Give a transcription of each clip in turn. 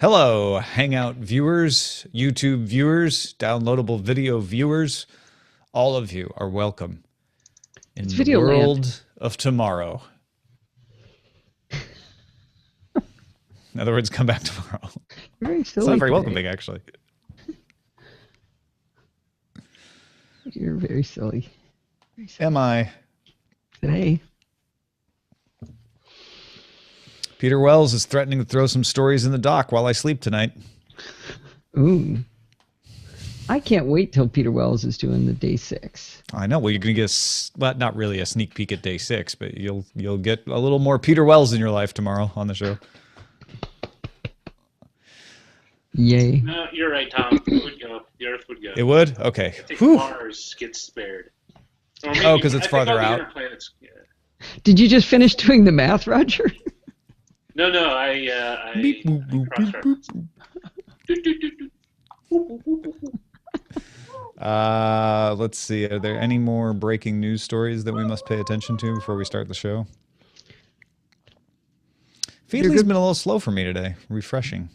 Hello, Hangout viewers, YouTube viewers, downloadable video viewers. All of you are welcome in the world of tomorrow. In other words, come back tomorrow. Very silly. It's not very welcoming, actually. You're very silly. Am I? Today. Peter Wells is threatening to throw some stories in the dock while I sleep tonight. Ooh. I can't wait till Peter Wells is doing the day 6. I know. Well, you're going to get well, not really a sneak peek at day 6, but you'll get a little more Peter Wells in your life tomorrow on the show. Yay. No, you're right, Tom. It would go. The Earth would go. It would? Okay. I think Mars gets spared. Oh, because it's farther out? Yeah. Did you just finish doing the math, Roger? No, I cross-referenced. Let's see. Are there any more breaking news stories that we must pay attention to before we start the show? Feedly's been a little slow for me today. Refreshing.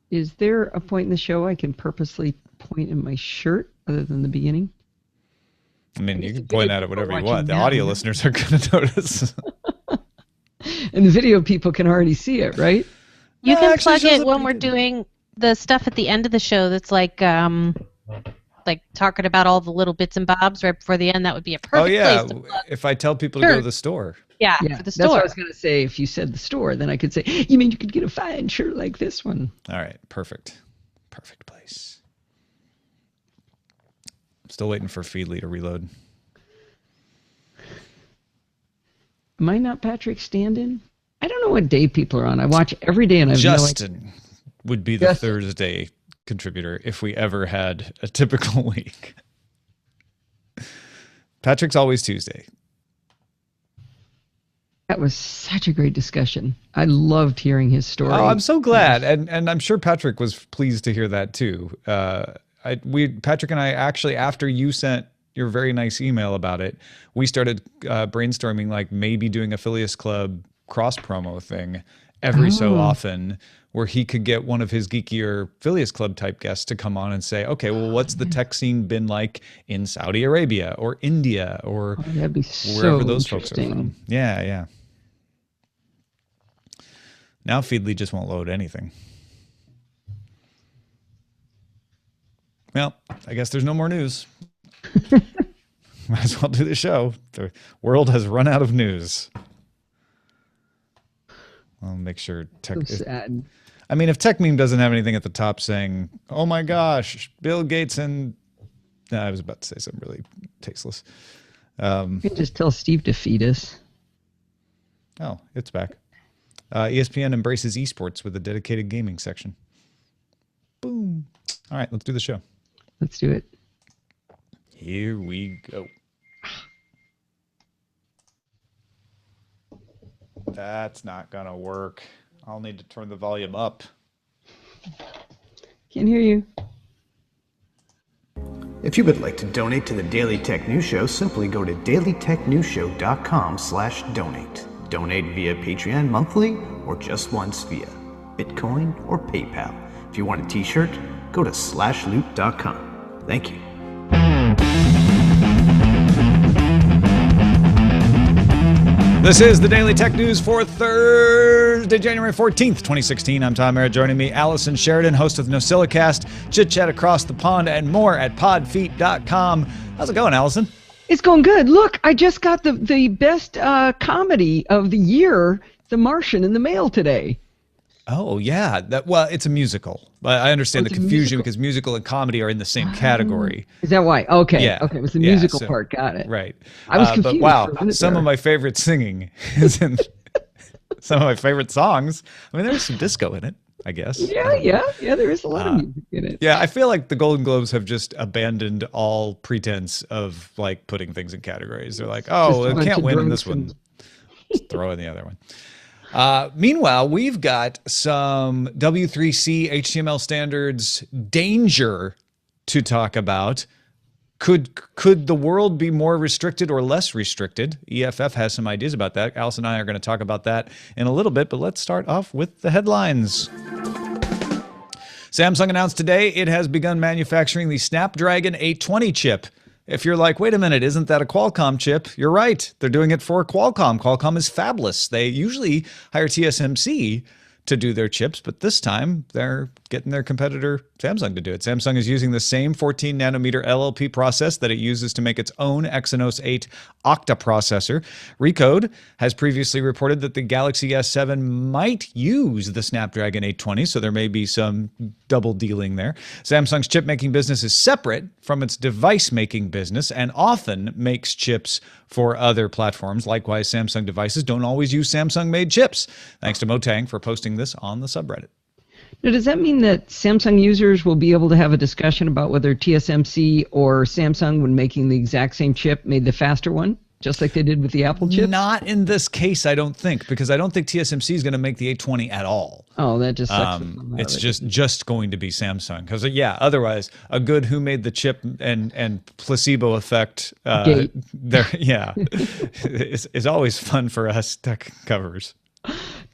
Is there a point in the show I can purposely point in my shirt other than the beginning? I mean, you can point at it whatever you want. The audio listeners are going to notice. And the video people can already see it, right? You can plug it when we're doing the stuff at the end of the show that's like talking about all the little bits and bobs right before the end. That would be a perfect place to plug. If I tell people to go to the store. Yeah, for the store. That's what I was going to say. If you said the store, then I could say, you mean you could get a fine shirt like this one? All right, perfect. Perfect place. I'm still waiting for Feedly to reload. Am I not Patrick Stand-in? I don't know what day people are on. I watch every day, and I have Justin would be the Thursday contributor if we ever had a typical week. Patrick's always Tuesday. That was such a great discussion. I loved hearing his story. Oh, I'm so glad, and I'm sure Patrick was pleased to hear that too. Patrick and I actually, after you sent your very nice email about it, we started brainstorming like maybe doing a Phileas Club cross promo thing every so often, where he could get one of his geekier Phileas Club type guests to come on and say, okay, well, what's the tech scene been like in Saudi Arabia or India or wherever those folks are from? Yeah, yeah. Now Feedly just won't load anything. Well, I guess there's no more news. Might as well do the show. The world has run out of news. I'll make sure tech. So sad. I mean, if Tech Meme doesn't have anything at the top saying, "Oh my gosh, Bill Gates and," I was about to say something really tasteless. You can just tell Steve to feed us. Oh, it's back. ESPN embraces esports with a dedicated gaming section. Boom. All right, let's do the show. Let's do it. Here we go. That's not going to work. I'll need to turn the volume up. Can't hear you. If you would like to donate to the Daily Tech News Show, simply go to dailytechnewsshow.com/donate. Donate via Patreon monthly or just once via Bitcoin or PayPal. If you want a t-shirt, go to slashloop.com. Thank you. This is the Daily Tech News for Thursday, January 14th, 2016. I'm Tom Merritt. Joining me, Allison Sheridan, host of the NosillaCast, chit-chat across the pond, and more at podfeet.com. How's it going, Allison? It's going good. Look, I just got the best comedy of the year, The Martian, in the mail today. Oh, yeah. Well, it's a musical. I understand the confusion because musical and comedy are in the same category. Is that why? Okay. Yeah. Okay, it was the musical part. Got it. Right. I was confused. But wow, some of my favorite singing is in some of my favorite songs. I mean, there's some disco in it, I guess. Yeah. There is a lot of music in it. Yeah, I feel like the Golden Globes have just abandoned all pretense of like putting things in categories. They're like, oh, it can't win in this one. Just throw in the other one. Meanwhile, we've got some W3C HTML standards danger to talk about. Could the world be more restricted or less restricted? EFF has some ideas about that. Allison and I are going to talk about that in a little bit, but let's start off with the headlines. Samsung announced today it has begun manufacturing the Snapdragon 820 chip. If you're like, wait a minute, isn't that a Qualcomm chip? You're right. They're doing it for Qualcomm. Qualcomm is fabless. They usually hire TSMC to do their chips, but this time they're getting their competitor Samsung to do it. Samsung is using the same 14 nanometer LLP process that it uses to make its own Exynos 8 Octa processor. Recode has previously reported that the Galaxy S7 might use the Snapdragon 820, so there may be some double dealing there. Samsung's chip making business is separate from its device making business and often makes chips for other platforms. Likewise, Samsung devices don't always use Samsung-made chips. Thanks to Motang for posting this on the subreddit. Now, does that mean that Samsung users will be able to have a discussion about whether TSMC or Samsung, when making the exact same chip, made the faster one, just like they did with the Apple chips? Not in this case, I don't think, because I don't think TSMC is going to make the 820 at all. Oh, that just sucks. It's just going to be Samsung, because otherwise a good who made the chip and placebo effect there, is always fun for us tech covers.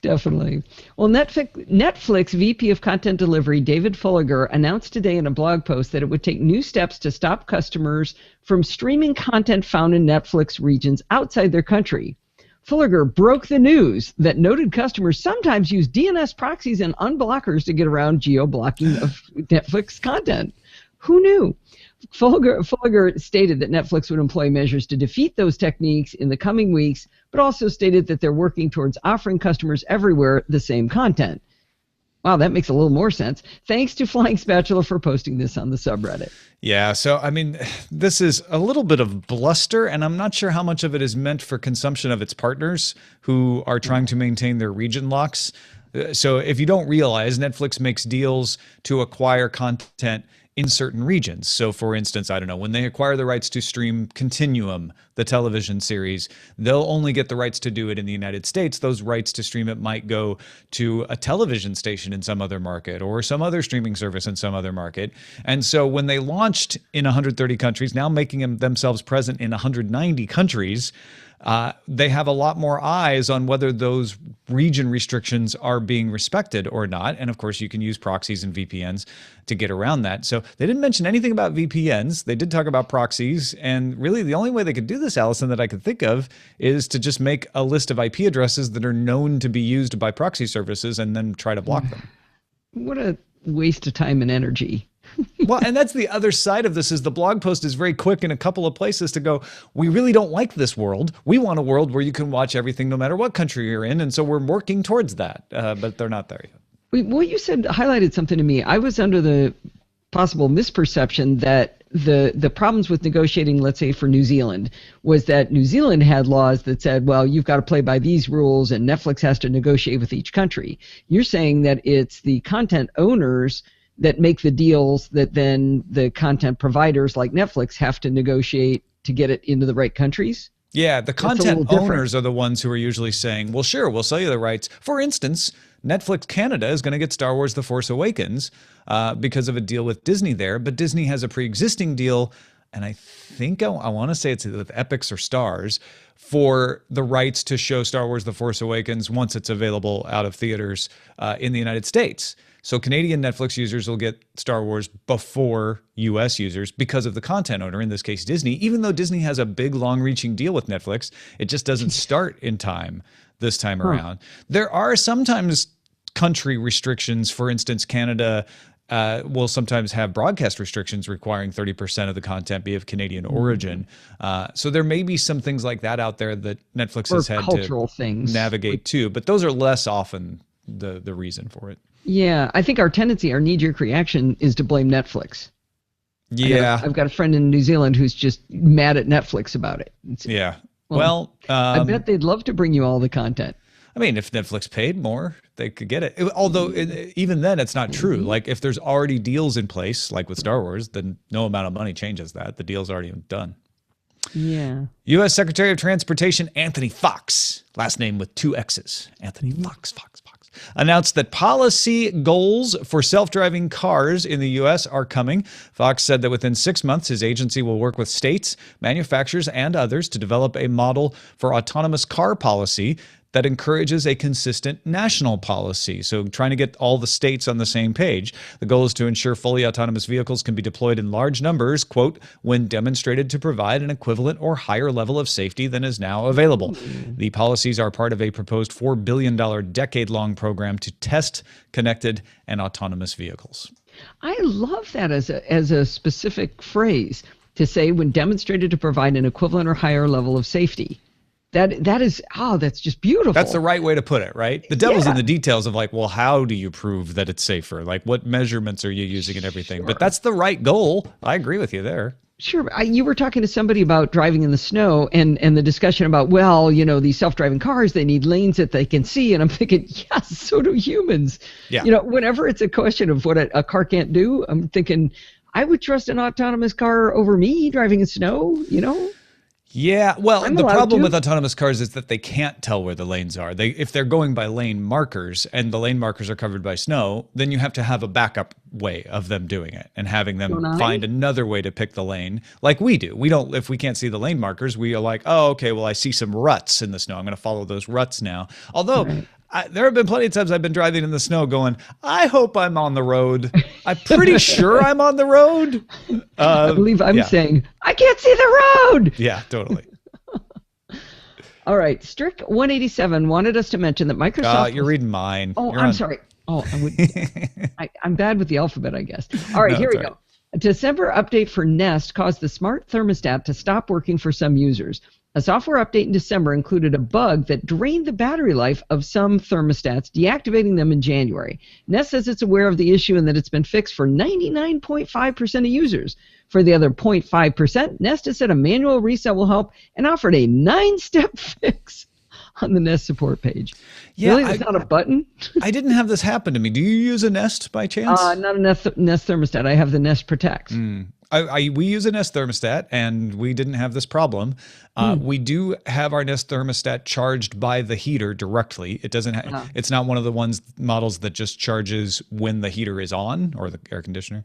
Definitely. Well, Netflix VP of Content Delivery, David Fulliger, announced today in a blog post that it would take new steps to stop customers from streaming content found in Netflix regions outside their country. Fulliger broke the news that noted customers sometimes use DNS proxies and unblockers to get around geo-blocking of Netflix content. Who knew? Fulliger stated that Netflix would employ measures to defeat those techniques in the coming weeks, but also stated that they're working towards offering customers everywhere the same content. Wow, that makes a little more sense. Thanks to Flying Spatula for posting this on the subreddit. Yeah, so I mean, this is a little bit of bluster, and I'm not sure how much of it is meant for consumption of its partners who are trying to maintain their region locks. So if you don't realize, Netflix makes deals to acquire content in certain regions. So for instance, I don't know, when they acquire the rights to stream Continuum, the television series, they'll only get the rights to do it in the United States. Those rights to stream it might go to a television station in some other market or some other streaming service in some other market. And so when they launched in 130 countries, now making themselves present in 190 countries, they have a lot more eyes on whether those region restrictions are being respected or not. And of course, you can use proxies and VPNs to get around that. So they didn't mention anything about VPNs. They did talk about proxies. And really, the only way they could do this, Allison, that I could think of is to just make a list of IP addresses that are known to be used by proxy services and then try to block them. What a waste of time and energy. Well, and that's the other side of this is the blog post is very quick in a couple of places to go, we really don't like this world. We want a world where you can watch everything no matter what country you're in. And so we're working towards that, but they're not there yet. What you said highlighted something to me. I was under the possible misperception that the problems with negotiating, let's say for New Zealand, was that New Zealand had laws that said, well, you've got to play by these rules and Netflix has to negotiate with each country. You're saying that it's the content owners that make the deals that then the content providers like Netflix have to negotiate to get it into the right countries? Yeah, the content owners are the ones who are usually saying, well, sure, we'll sell you the rights. For instance, Netflix Canada is going to get Star Wars The Force Awakens because of a deal with Disney there, but Disney has a pre-existing deal, and I think I want to say it's with Epix or Stars, for the rights to show Star Wars The Force Awakens once it's available out of theaters in the United States. So Canadian Netflix users will get Star Wars before US users because of the content owner, in this case Disney. Even though Disney has a big, long-reaching deal with Netflix, it just doesn't start in time this time around. There are sometimes country restrictions. For instance, Canada will sometimes have broadcast restrictions requiring 30% of the content be of Canadian origin. So there may be some things like that out there that Netflix has had to navigate too, but those are less often the reason for it. Yeah, I think our knee-jerk reaction is to blame Netflix. Yeah. I've got a friend in New Zealand who's just mad at Netflix about it. Yeah. Well, I bet they'd love to bring you all the content. I mean, if Netflix paid more, they could get it. Although even then, it's not true. Like if there's already deals in place, like with Star Wars, then no amount of money changes that. The deal's already done. Yeah. U.S. Secretary of Transportation Anthony Fox, last name with 2 X's. Anthony Fox. announced that policy goals for self-driving cars in the U.S. are coming. Fox said that within 6 months, his agency will work with states, manufacturers, and others to develop a model for autonomous car policy that encourages a consistent national policy. So trying to get all the states on the same page. The goal is to ensure fully autonomous vehicles can be deployed in large numbers, quote, when demonstrated to provide an equivalent or higher level of safety than is now available. The policies are part of a proposed $4 billion decade-long program to test connected and autonomous vehicles. I love that as a specific phrase to say when demonstrated to provide an equivalent or higher level of safety. That is, that's just beautiful. That's the right way to put it, right? The devil's in the details of like, well, how do you prove that it's safer? Like, what measurements are you using and everything? But that's the right goal. I agree with you there. Sure. You were talking to somebody about driving in the snow and the discussion about, well, these self-driving cars, they need lanes that they can see. And I'm thinking, yes, so do humans. Yeah. Whenever it's a question of what a car can't do, I'm thinking, I would trust an autonomous car over me driving in snow, Yeah, well, the problem with autonomous cars is that they can't tell where the lanes are. If they're going by lane markers and the lane markers are covered by snow, then you have to have a backup way of them doing it and having them find another way to pick the lane like we do. If we can't see the lane markers, we are like, oh, okay, well, I see some ruts in the snow. I'm going to follow those ruts now. Although there have been plenty of times I've been driving in the snow going, I hope I'm on the road. I'm pretty sure I'm on the road. I believe I'm saying, I can't see the road. Yeah, totally. All right. Strict 187 wanted us to mention that Microsoft... you're reading mine. Oh, I'm sorry. Oh, I'm bad with the alphabet, I guess. All right, here we go. A December update for Nest caused the smart thermostat to stop working for some users. A software update in December included a bug that drained the battery life of some thermostats, deactivating them in January. Nest says it's aware of the issue and that it's been fixed for 99.5% of users. For the other 0.5%, Nest has said a manual reset will help and offered a 9-step fix on the Nest support page. Yeah, really? There's not a button? I didn't have this happen to me. Do you use a Nest by chance? Not a Nest thermostat. I have the Nest Protect. We use a Nest thermostat, and we didn't have this problem. We do have our Nest thermostat charged by the heater directly. It doesn't. It's not one of the models that just charges when the heater is on or the air conditioner.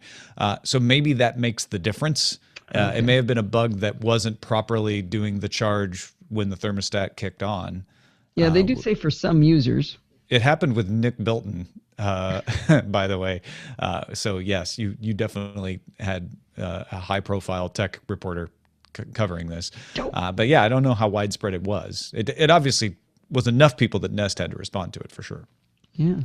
So maybe that makes the difference. It may have been a bug that wasn't properly doing the charge when the thermostat kicked on. Yeah, they do say for some users. It happened with Nick Bilton, by the way. So yes, you definitely had a high-profile tech reporter covering this. But yeah, I don't know how widespread it was. It obviously was enough people that Nest had to respond to it for sure. Yeah.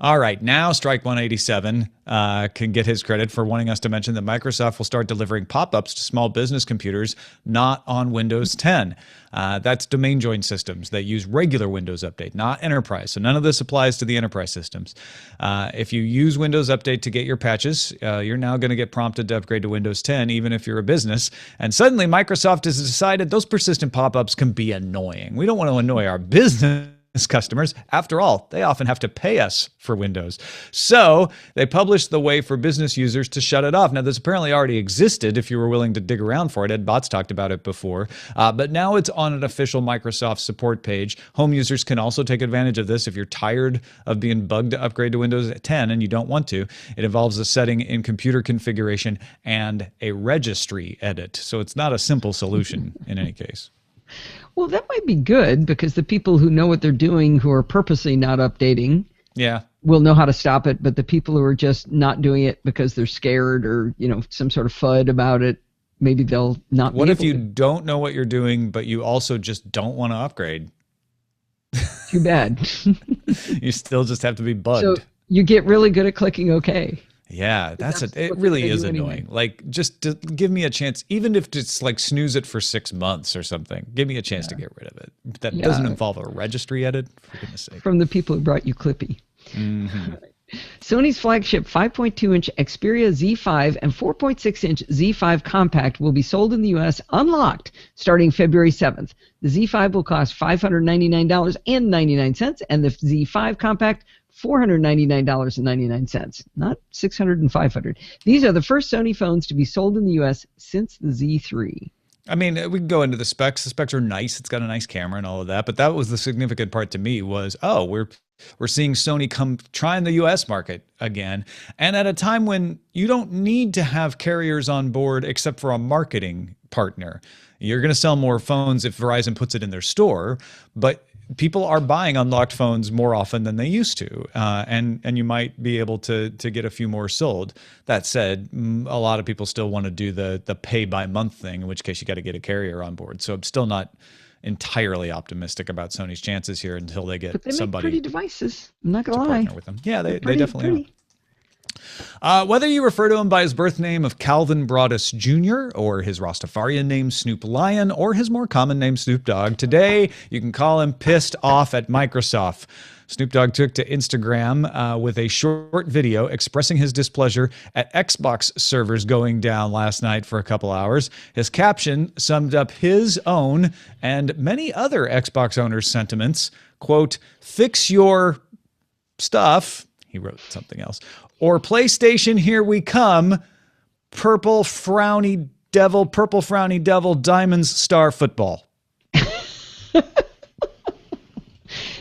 All right, now Strike 187 can get his credit for wanting us to mention that Microsoft will start delivering pop-ups to small business computers not on Windows 10. That's domain join systems that use regular Windows Update, not Enterprise. So none of this applies to the Enterprise systems. If you use Windows Update to get your patches, you're now going to get prompted to upgrade to Windows 10, even if you're a business. And suddenly Microsoft has decided those persistent pop-ups can be annoying. We don't want to annoy our business customers. After all, they often have to pay us for Windows. So they published the way for business users to shut it off. Now, this apparently already existed if you were willing to dig around for it. Ed Bott's talked about it before. But now it's on an official Microsoft support page. Home users can also take advantage of this if you're tired of being bugged to upgrade to Windows 10 and you don't want to. It involves a setting in computer configuration and a registry edit. So it's not a simple solution in any case. Well, that might be good because the people who know what they're doing, who are purposely not updating, will know how to stop it. But the people who are just not doing it because they're scared or, some sort of FUD about it, maybe they'll not. What if you don't know what you're doing, but you also just don't want to upgrade? Too bad. You still just have to be bugged. So you get really good at clicking OK. Yeah, it really is annoying. Anyway. Like, just to give me a chance, even if it's like snooze it for 6 months or something, give me a chance to get rid of it. That doesn't involve a registry edit, for goodness sake. From the people who brought you Clippy. Mm-hmm. Sony's flagship 5.2-inch Xperia Z5 and 4.6-inch Z5 Compact will be sold in the U.S. unlocked starting February 7th. The Z5 will cost $599.99, and the Z5 Compact $499.99, not $600 and $500. These are the first Sony phones to be sold in the U.S. since the Z3. I mean, we can go into the specs. The specs are nice. It's got a nice camera and all of that. But that was the significant part to me was, oh, we're seeing Sony come trying the US market again. And at a time when you don't need to have carriers on board except for a marketing partner. You're going to sell more phones if Verizon puts it in their store, but people are buying unlocked phones more often than they used to, and you might be able to get a few more sold. That said, a lot of people still want to do the pay by month thing, in which case you got to get a carrier on board. So I'm still not entirely optimistic about Sony's chances here until they get somebody. Make pretty devices. I'm not gonna lie. Partner with them. Yeah, they definitely are. Whether you refer to him by his birth name of Calvin Broadus Jr., or his Rastafarian name Snoop Lion, or his more common name Snoop Dogg, today you can call him pissed off at Microsoft. Snoop Dogg took to Instagram with a short video expressing his displeasure at Xbox servers going down last night for a couple hours. His caption summed up his own and many other Xbox owners' sentiments. Quote, "Fix your stuff." He wrote something else. Or PlayStation, here we come. Purple frowny devil, diamonds, star football.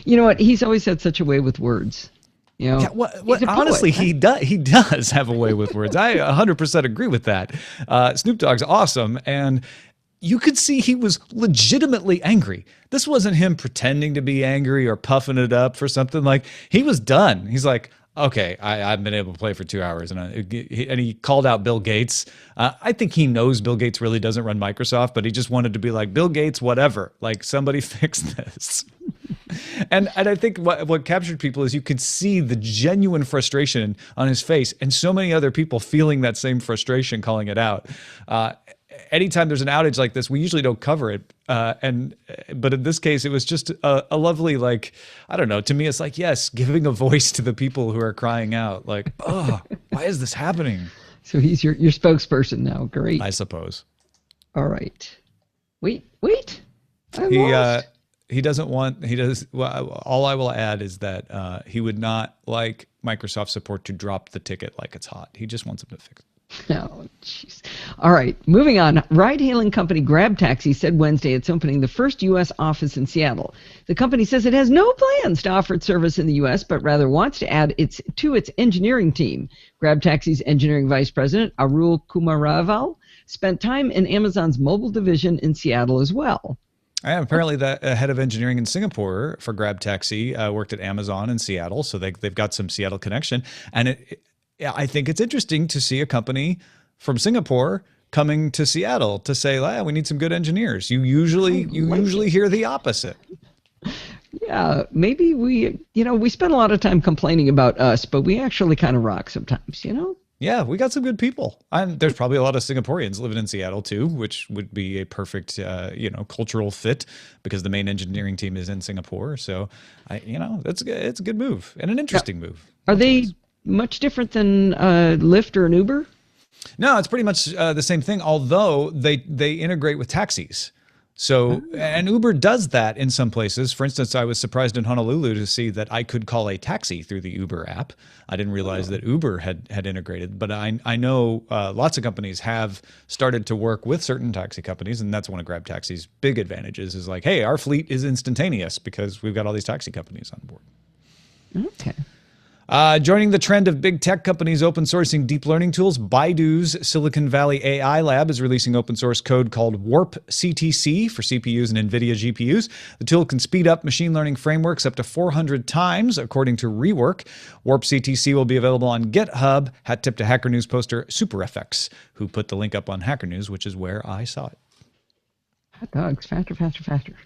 You know what? He's always had such a way with words. You know, yeah, honestly, he does have a way with words. I 100% agree with that. Snoop Dogg's awesome, and you could see he was legitimately angry. This wasn't him pretending to be angry or puffing it up for something. Like, he was done. He's like, okay, I've been able to play for 2 hours. And he called out Bill Gates. I think he knows Bill Gates really doesn't run Microsoft, but he just wanted to be like, Bill Gates, whatever. Like, somebody fix this. And I think what captured people is you could see the genuine frustration on his face, and so many other people feeling that same frustration, calling it out. Anytime there's an outage like this, we usually don't cover it. But in this case, it was just a lovely, like, I don't know, to me, it's like, yes, giving a voice to the people who are crying out, like, oh, why is this happening? So he's your spokesperson now. Great. I suppose. All right. Wait. He doesn't want, well, all I will add is that he would not like Microsoft support to drop the ticket like it's hot. He just wants them to fix it. Oh, jeez. All right, moving on. Ride-hailing company Grab Taxi said Wednesday it's opening the first U.S. office in Seattle. The company says it has no plans to offer its service in the U.S., but rather wants to add to its engineering team. Grab Taxi's engineering vice president, Arul Kumaraval, spent time in Amazon's mobile division in Seattle as well. Apparently, the head of engineering in Singapore for Grab Taxi worked at Amazon in Seattle, so they've got some Seattle connection. And I think it's interesting to see a company from Singapore coming to Seattle to say, we need some good engineers. You usually hear the opposite. Yeah, maybe we spend a lot of time complaining about us, but we actually kind of rock sometimes, you know? Yeah, we got some good people. And there's probably a lot of Singaporeans living in Seattle too, which would be a perfect, cultural fit because the main engineering team is in Singapore. So, it's a good move and an interesting move. Are they much different than Lyft or an Uber? No, it's pretty much the same thing, although they integrate with taxis. So, and Uber does that in some places. For instance, I was surprised in Honolulu to see that I could call a taxi through the Uber app. I didn't realize that Uber had integrated, but I know lots of companies have started to work with certain taxi companies, and that's one of Grab Taxi's big advantages is like, hey, our fleet is instantaneous because we've got all these taxi companies on board. Okay. Joining the trend of big tech companies open sourcing deep learning tools, Baidu's Silicon Valley AI Lab is releasing open source code called Warp CTC for CPUs and NVIDIA GPUs. The tool can speed up machine learning frameworks up to 400 times, according to Rework. Warp CTC will be available on GitHub. Hat tip to Hacker News poster superfx, who put the link up on Hacker News, which is where I saw it. Hot dogs, faster, faster, faster.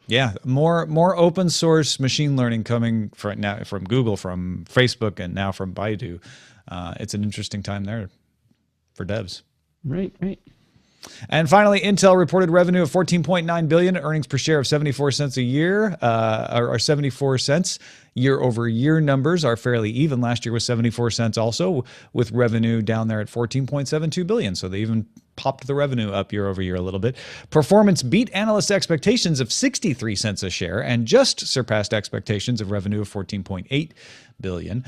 Yeah, more open source machine learning coming from Google, from Facebook, and now from Baidu. It's an interesting time there for devs. Right. And finally, Intel reported revenue of $14.9 billion, earnings per share of 74 cents a year, or 74 cents. Year-over-year numbers are fairly even. Last year was 74 cents also, with revenue down there at $14.72 billion. So they even popped the revenue up year over year a little bit. Performance beat analyst expectations of 63 cents a share and just surpassed expectations of revenue of 14.8 billion.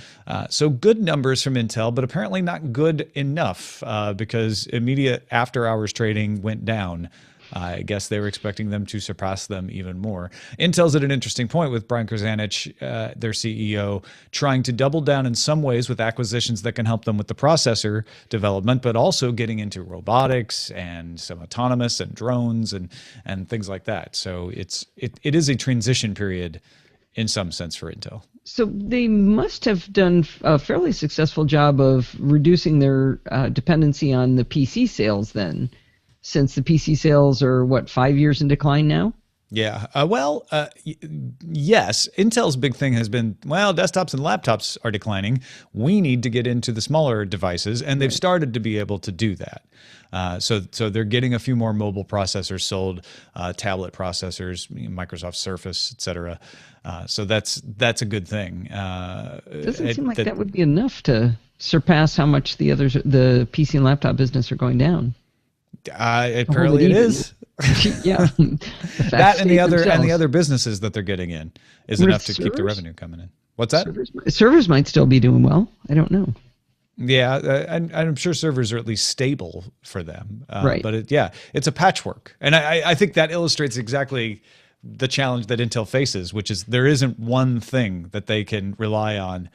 So good numbers from Intel, but apparently not good enough because immediate after hours trading went down I guess they were expecting them to surpass them even more. Intel's at an interesting point with Brian Krzanich, their CEO, trying to double down in some ways with acquisitions that can help them with the processor development, but also getting into robotics and some autonomous and drones and things like that. So it is a transition period in some sense for Intel. So they must have done a fairly successful job of reducing their dependency on the PC sales then, since the PC sales are, 5 years in decline now? Yeah. Yes. Intel's big thing has been, desktops and laptops are declining. We need to get into the smaller devices, and they've started to be able to do that. So they're getting a few more mobile processors sold, tablet processors, Microsoft Surface, et cetera. So that's a good thing. It doesn't seem like that would be enough to surpass how much the PC and laptop business are going down. Apparently it is. Yeah. That and the other businesses that they're getting in is enough to keep the revenue coming in. What's that? Servers might still be doing well. I don't know. Yeah, I'm sure servers are at least stable for them. Right. But it's a patchwork. And I think that illustrates exactly the challenge that Intel faces, which is there isn't one thing that they can rely on.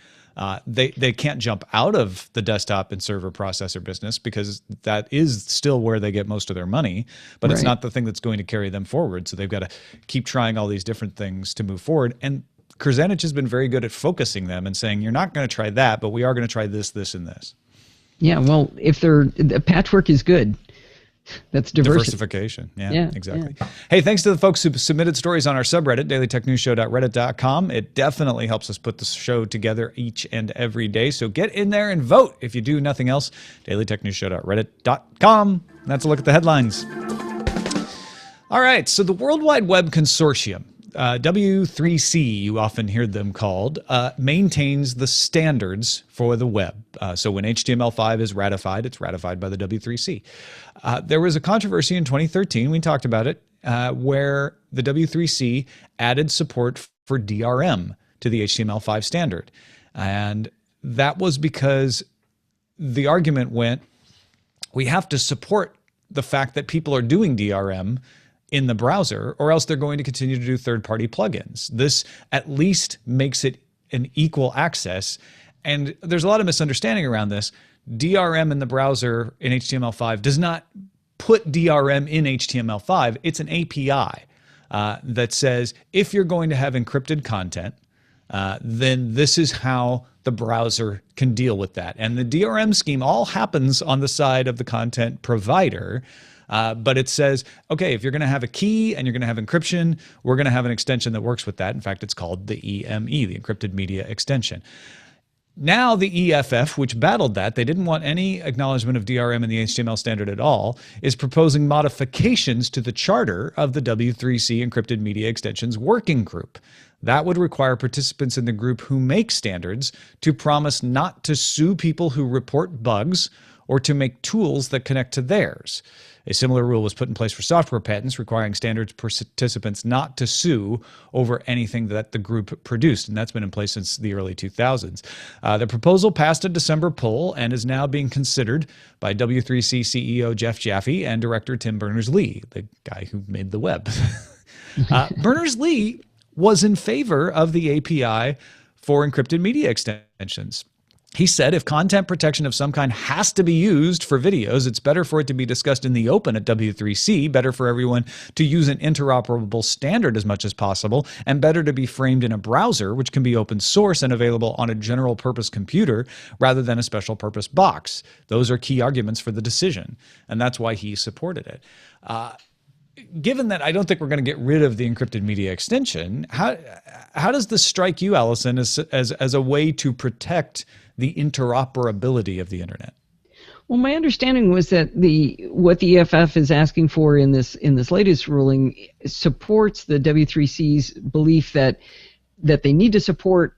They can't jump out of the desktop and server processor business because that is still where they get most of their money, but it's not the thing that's going to carry them forward. So they've got to keep trying all these different things to move forward. And Krzanich has been very good at focusing them and saying, you're not going to try that, but we are going to try this, this, and this. Yeah, well, the patchwork is good. That's diversification. Yeah, exactly. Yeah. Hey, thanks to the folks who submitted stories on our subreddit, dailytechnewsshow.reddit.com. It definitely helps us put the show together each and every day. So get in there and vote. If you do nothing else, dailytechnewsshow.reddit.com. That's a look at the headlines. All right, so the World Wide Web Consortium, W3C, you often hear them called, maintains the standards for the web. So when HTML5 is ratified, it's ratified by the W3C. There was a controversy in 2013, we talked about it, where the W3C added support for DRM to the HTML5 standard. And that was because the argument went, we have to support the fact that people are doing DRM in the browser, or else they're going to continue to do third-party plugins. This at least makes it an equal access. And there's a lot of misunderstanding around this. DRM in the browser in HTML5 does not put DRM in HTML5. It's an API that says, if you're going to have encrypted content, then this is how the browser can deal with that. And the DRM scheme all happens on the side of the content provider. But it says, okay, if you're going to have a key and you're going to have encryption, we're going to have an extension that works with that. In fact, it's called the EME, the Encrypted Media Extension. Now the EFF, which battled that, they didn't want any acknowledgement of DRM in the HTML standard at all, is proposing modifications to the charter of the W3C Encrypted Media Extensions Working Group. That would require participants in the group who make standards to promise not to sue people who report bugs or to make tools that connect to theirs. A similar rule was put in place for software patents, requiring standards participants not to sue over anything that the group produced, and that's been in place since the early 2000s. The proposal passed a December poll and is now being considered by W3C CEO Jeff Jaffe and director Tim Berners-Lee, the guy who made the web. Berners-Lee was in favor of the API for encrypted media extensions. He said if content protection of some kind has to be used for videos, it's better for it to be discussed in the open at W3C, better for everyone to use an interoperable standard as much as possible, and better to be framed in a browser, which can be open source and available on a general purpose computer rather than a special purpose box. Those are key arguments for the decision, and that's why he supported it. Given that I don't think we're going to get rid of the encrypted media extension, how does this strike you, Allison, as a way to protect the interoperability of the internet? Well, my understanding was that what the EFF is asking for in this latest ruling supports the W3C's belief that they need to support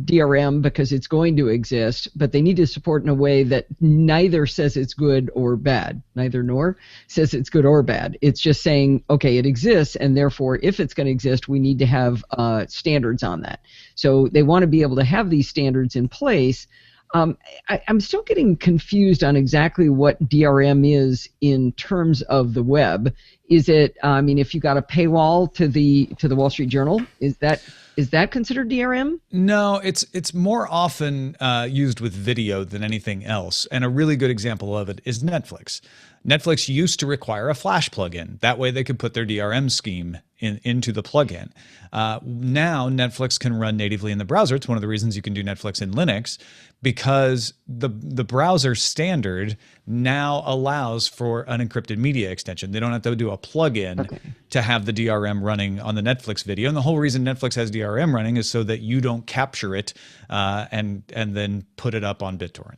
DRM because it's going to exist, but they need to support in a way that neither says it's good or bad. Neither nor says it's good or bad. It's just saying, okay, it exists, and therefore, if it's going to exist, we need to have standards on that. So they want to be able to have these standards in place. I'm still getting confused on exactly what DRM is in terms of the web. Is it? I mean, if you got a paywall to the Wall Street Journal, is that considered DRM? No, it's more often used with video than anything else. And a really good example of it is Netflix. Netflix used to require a Flash plugin. That way they could put their DRM scheme into the plugin. Now Netflix can run natively in the browser. It's one of the reasons you can do Netflix in Linux, because the browser standard now allows for an encrypted media extension. They don't have to do a plugin to have the DRM running on the Netflix video. And the whole reason Netflix has DRM running is so that you don't capture it and then put it up on BitTorrent.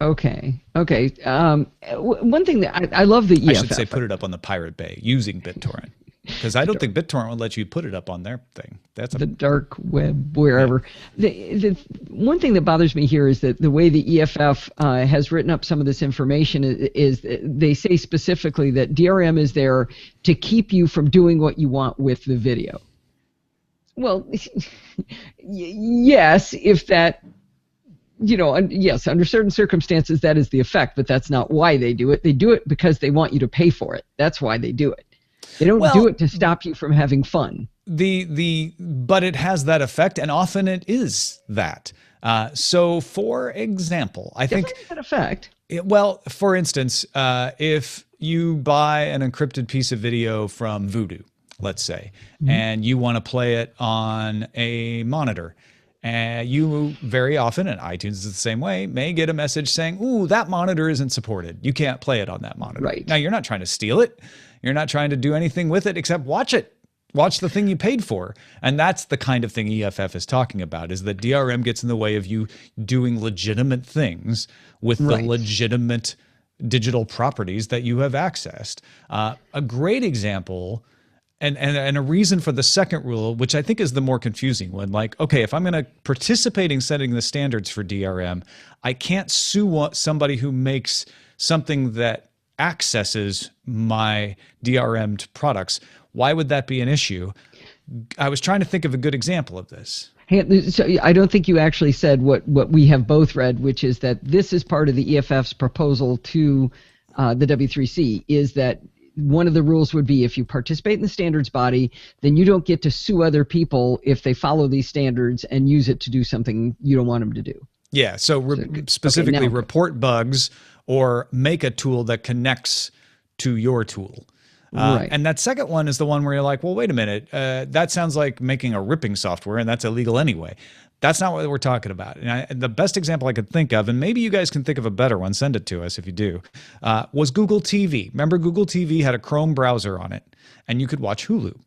Okay. One thing that I love the EFF. I should say put it up on the Pirate Bay using BitTorrent, because I don't think BitTorrent would let you put it up on their thing. That's the dark web, wherever. Yeah. The one thing that bothers me here is that the way the EFF has written up some of this information is they say specifically that DRM is there to keep you from doing what you want with the video. Well, yes, if that. Yes, under certain circumstances that is the effect, but that's not why they do it. They do it because they want you to pay for it. That's why they do it. They don't do it to stop you from having fun. But it has that effect, and often it is that. So, for example, I think that effect. For instance, if you buy an encrypted piece of video from Voodoo, let's say, and you want to play it on a monitor. You very often, and iTunes is the same way, may get a message saying, ooh, that monitor isn't supported. You can't play it on that monitor. Right. Now, you're not trying to steal it. You're not trying to do anything with it except watch it. Watch the thing you paid for. And that's the kind of thing EFF is talking about, is that DRM gets in the way of you doing legitimate things with the legitimate digital properties that you have accessed. A great example... And a reason for the second rule, which I think is the more confusing one, like, okay, if I'm going to participate in setting the standards for DRM, I can't sue somebody who makes something that accesses my DRM'd products. Why would that be an issue? I was trying to think of a good example of this. So I don't think you actually said what we have both read, which is that this is part of the EFF's proposal to the W3C, is that one of the rules would be if you participate in the standards body, then you don't get to sue other people if they follow these standards and use it to do something you don't want them to do. Yeah, so specifically report bugs or make a tool that connects to your tool. And that second one is the one where you're like, well, wait a minute, that sounds like making a ripping software, and that's illegal anyway. That's not what we're talking about. And the best example I could think of, and maybe you guys can think of a better one, send it to us if you do, was Google TV. Remember, Google TV had a Chrome browser on it, and you could watch Hulu.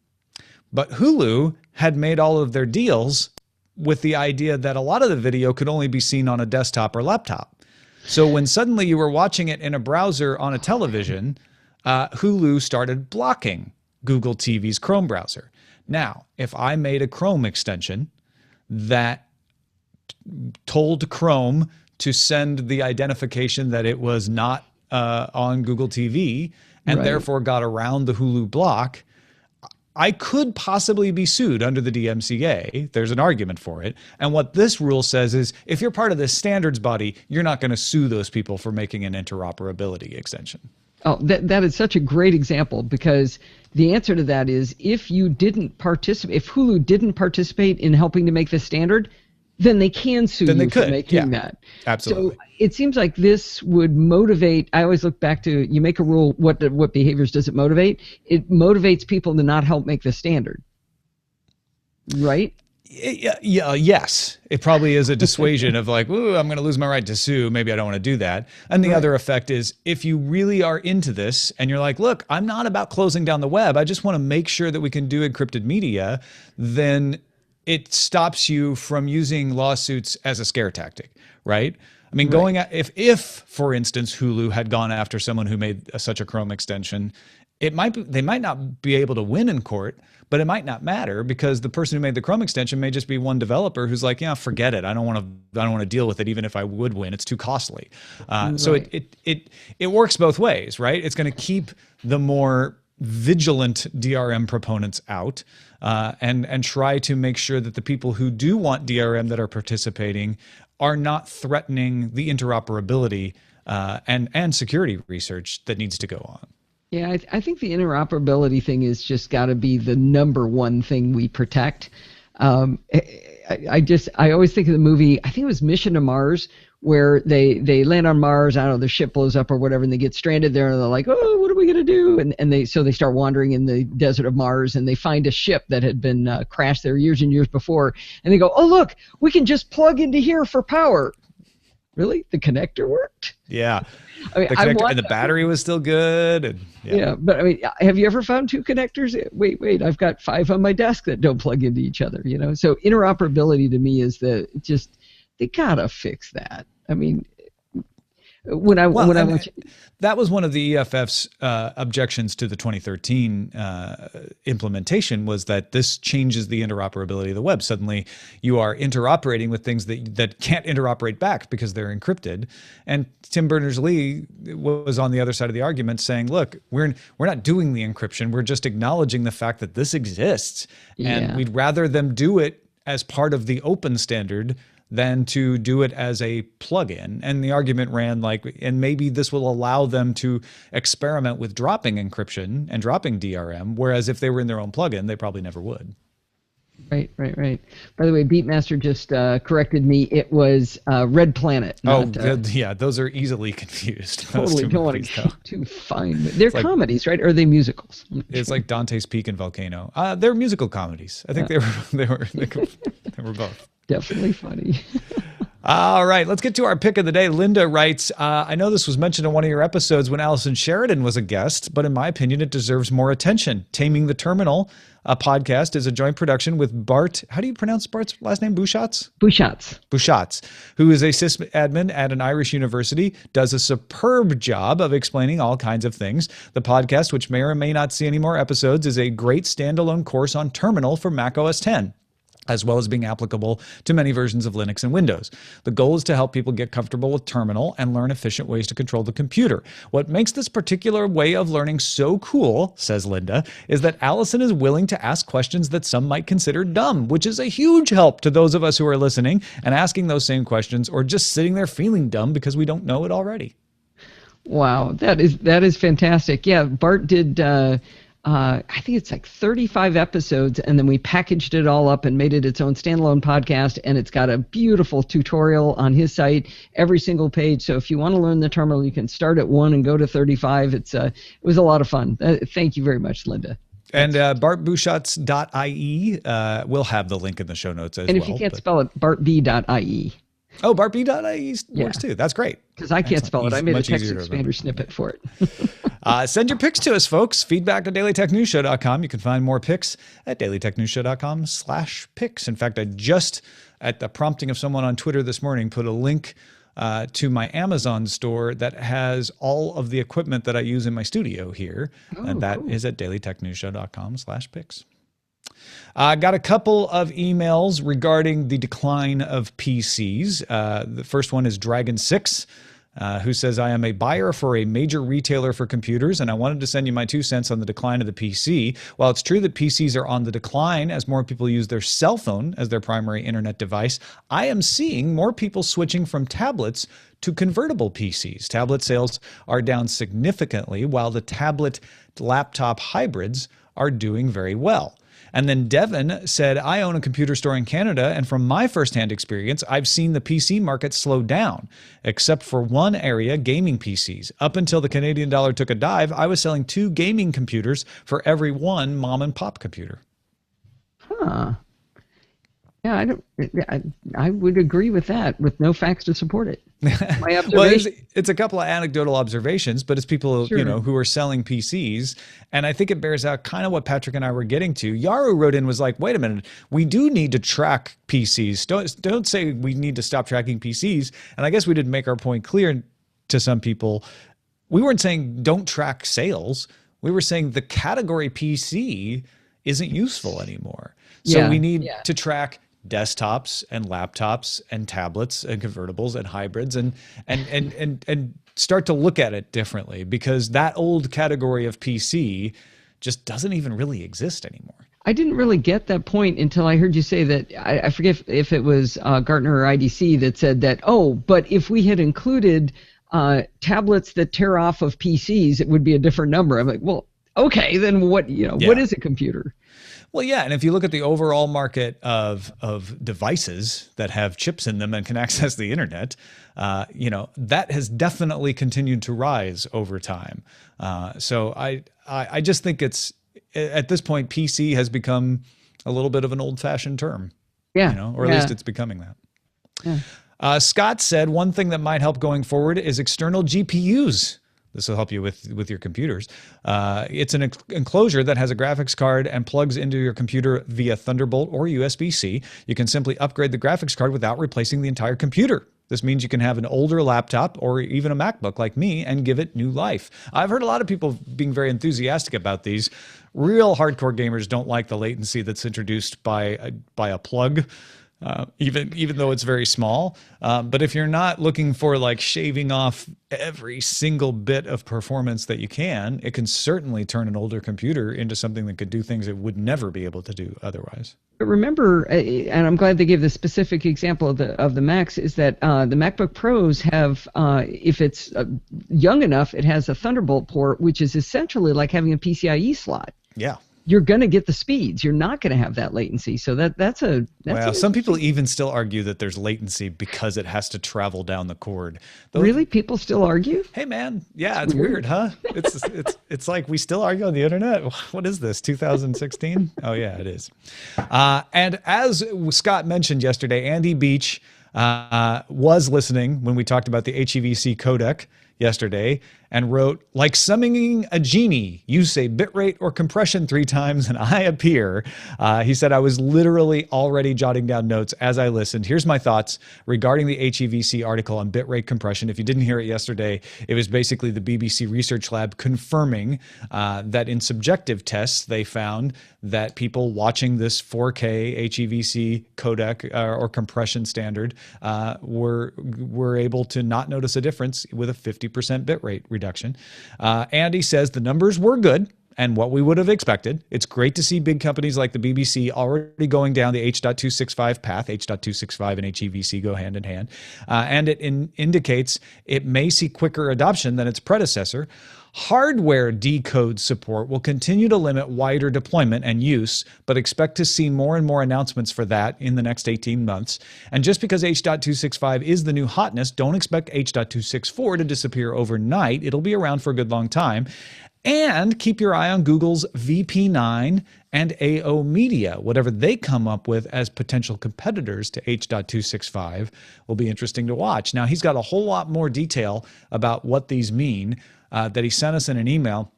But Hulu had made all of their deals with the idea that a lot of the video could only be seen on a desktop or laptop. So when suddenly you were watching it in a browser on a television, Hulu started blocking Google TV's Chrome browser. Now, if I made a Chrome extension that told Chrome to send the identification that it was not on Google TV and therefore got around the Hulu block, I could possibly be sued under the DMCA. There's an argument for it. And what this rule says is if you're part of this standards body, you're not going to sue those people for making an interoperability extension. Oh, that is such a great example, because the answer to that is if you didn't participate, if Hulu didn't participate in helping to make the standard, then they can sue you for making that. Absolutely. So it seems like this would motivate. I always look back to, you make a rule, what behaviors does it motivate? It motivates people to not help make the standard. Right? Yes. It probably is a dissuasion of like, ooh, I'm going to lose my right to sue. Maybe I don't want to do that. And the other effect is if you really are into this and you're like, look, I'm not about closing down the web. I just want to make sure that we can do encrypted media. Then it stops you from using lawsuits as a scare tactic, right? I mean, going at, if for instance, Hulu had gone after someone who made such a Chrome extension, they might not be able to win in court, but it might not matter because the person who made the Chrome extension may just be one developer who's like, yeah, forget it. I don't want to deal with it. Even if I would win, it's too costly. So it works both ways, right? It's going to keep the more vigilant DRM proponents out and try to make sure that the people who do want DRM that are participating are not threatening the interoperability and security research that needs to go on. Yeah, I think the interoperability thing is just got to be the number one thing we protect. I always think of the movie, I think it was Mission to Mars, where they land on Mars, I don't know, the ship blows up or whatever, and they get stranded there, and they're like, oh, what are we going to do? And they start wandering in the desert of Mars, and they find a ship that had been crashed there years and years before, and they go, oh, look, we can just plug into here for power. Really? The connector worked? Yeah. I mean, and the battery was still good. And, yeah, but I mean, have you ever found two connectors? Wait, I've got 5 on my desk that don't plug into each other, you know? So interoperability to me is they gotta fix that. I mean, that was one of the EFF's objections to the 2013 implementation, was that this changes the interoperability of the web. Suddenly you are interoperating with things that can't interoperate back because they're encrypted. And Tim Berners-Lee was on the other side of the argument saying, look, we're not doing the encryption. We're just acknowledging the fact that this exists. And we'd rather them do it as part of the open standard than to do it as a plugin. And the argument ran like, and maybe this will allow them to experiment with dropping encryption and dropping DRM, whereas if they were in their own plugin, they probably never would. Right. By the way, Beatmaster just corrected me. It was Red Planet. Yeah, those are easily confused. Totally don't want to get too fine. They're comedies, right? Or are they musicals? It's like Dante's Peak and Volcano. They're musical comedies. I think they were both. Definitely funny. All right, let's get to our pick of the day. Linda writes, I know this was mentioned in one of your episodes when Allison Sheridan was a guest, but in my opinion, it deserves more attention. Taming the Terminal, a podcast, is a joint production with Bart. How do you pronounce Bart's last name? Bouchatz, who is a sysadmin at an Irish university, does a superb job of explaining all kinds of things. The podcast, which may or may not see any more episodes, is a great standalone course on Terminal for Mac OS X, as well as being applicable to many versions of Linux and Windows. The goal is to help people get comfortable with Terminal and learn efficient ways to control the computer. What makes this particular way of learning so cool, says Linda, is that Allison is willing to ask questions that some might consider dumb, which is a huge help to those of us who are listening and asking those same questions, or just sitting there feeling dumb because we don't know it already. Wow, that is fantastic. Yeah, Bart did... I think it's like 35 episodes, and then we packaged it all up and made it its own standalone podcast, and it's got a beautiful tutorial on his site, every single page. So if you want to learn the terminal, you can start at 1 and go to 35. It was a lot of fun. Thank you very much, Linda. And bartbouchatz.ie, we'll have the link in the show notes as well. And if you can't spell it, bartb.ie. Oh, bartb.ie works too. That's great. Because I can't spell it. I made a text expander snippet for it. Send your picks to us, folks. Feedback at dailytechnewsshow.com. You can find more picks at dailytechnewsshow.com/picks. In fact, I just, at the prompting of someone on Twitter this morning, put a link to my Amazon store that has all of the equipment that I use in my studio here. And that is at dailytechnewsshow.com/picks. I got a couple of emails regarding the decline of PCs. The first one is Dragon6, who says, I am a buyer for a major retailer for computers, and I wanted to send you my 2 cents on the decline of the PC. While it's true that PCs are on the decline as more people use their cell phone as their primary internet device, I am seeing more people switching from tablets to convertible PCs. Tablet sales are down significantly, while the tablet laptop hybrids are doing very well. And then Devin said, I own a computer store in Canada, and from my firsthand experience, I've seen the PC market slow down, except for one area, gaming PCs. Up until the Canadian dollar took a dive, I was selling 2 gaming computers for every 1 mom and pop computer. Huh. Yeah, I would agree with that, with no facts to support it. My observation. Well, it's a couple of anecdotal observations, but it's people who are selling PCs, and I think it bears out kind of what Patrick and I were getting to. Yaru wrote in, was like, wait a minute, we do need to track PCs. Don't say we need to stop tracking PCs. And I guess we didn't make our point clear to some people. We weren't saying don't track sales. We were saying the category PC isn't useful anymore. So we need to track desktops and laptops and tablets and convertibles and hybrids and start to look at it differently, because that old category of PC just doesn't even really exist anymore. I didn't really get that point until I heard you say that. I forget if it was Gartner or IDC that said that, but if we had included tablets that tear off of PCs, it would be a different number. I'm like, well, okay, then what is a computer? Well, yeah, and if you look at the overall market of devices that have chips in them and can access the internet, that has definitely continued to rise over time. So I just think it's, at this point, PC has become a little bit of an old-fashioned term. Yeah. Or at least it's becoming that. Yeah. Scott said one thing that might help going forward is external GPUs. This will help you with your computers. It's an enclosure that has a graphics card and plugs into your computer via Thunderbolt or USB-C. You can simply upgrade the graphics card without replacing the entire computer. This means you can have an older laptop or even a MacBook like me and give it new life. I've heard a lot of people being very enthusiastic about these. Real hardcore gamers don't like the latency that's introduced by a plug. Even though it's very small. But if you're not looking for like shaving off every single bit of performance that you can, it can certainly turn an older computer into something that could do things it would never be able to do otherwise. But remember, and I'm glad they gave the specific example of the Macs, is that the MacBook Pros have, if it's young enough, it has a Thunderbolt port, which is essentially like having a PCIe slot. Yeah. You're going to get the speeds. You're not going to have that latency. So that's some people even still argue that there's latency because it has to travel down the cord. Really? People still argue? Hey man, yeah, it's weird, huh? It's like we still argue on the internet. What is this? 2016? Oh yeah, it is. And as Scott mentioned yesterday, Andy Beach was listening when we talked about the HEVC codec yesterday and wrote, like summoning a genie, you say bitrate or compression 3 times and I appear. He said, I was literally already jotting down notes as I listened. Here's my thoughts regarding the HEVC article on bitrate compression. If you didn't hear it yesterday, it was basically the BBC Research Lab confirming that in subjective tests, they found that people watching this 4K HEVC codec or compression standard were able to not notice a difference with a 50% bitrate reduction. Andy says the numbers were good and what we would have expected. It's great to see big companies like the BBC already going down the H.265 path. H.265 and HEVC go hand in hand. And it indicates it may see quicker adoption than its predecessor. Hardware decode support will continue to limit wider deployment and use, but expect to see more and more announcements for that in the next 18 months. And just because H.265 is the new hotness, don't expect H.264 to disappear overnight. It'll be around for a good long time. And keep your eye on Google's VP9 and AO Media. Whatever they come up with as potential competitors to H.265 will be interesting to watch. Now, he's got a whole lot more detail about what these mean that he sent us in an email.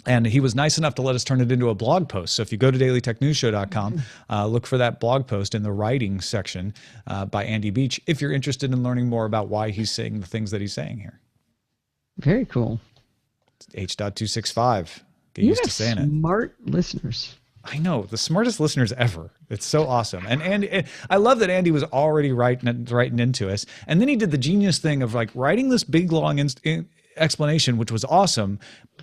And he was nice enough to let us turn it into a blog post. So if you go to dailytechnewsshow.com, look for that blog post in the writing section by Andy Beach if you're interested in learning more about why he's saying the things that he's saying here. Very cool. H.265. Get used to saying it. Smart listeners. I know, the smartest listeners ever. It's so awesome. And I love that Andy was already writing into us. And then he did the genius thing of like writing this big, long explanation, which was awesome,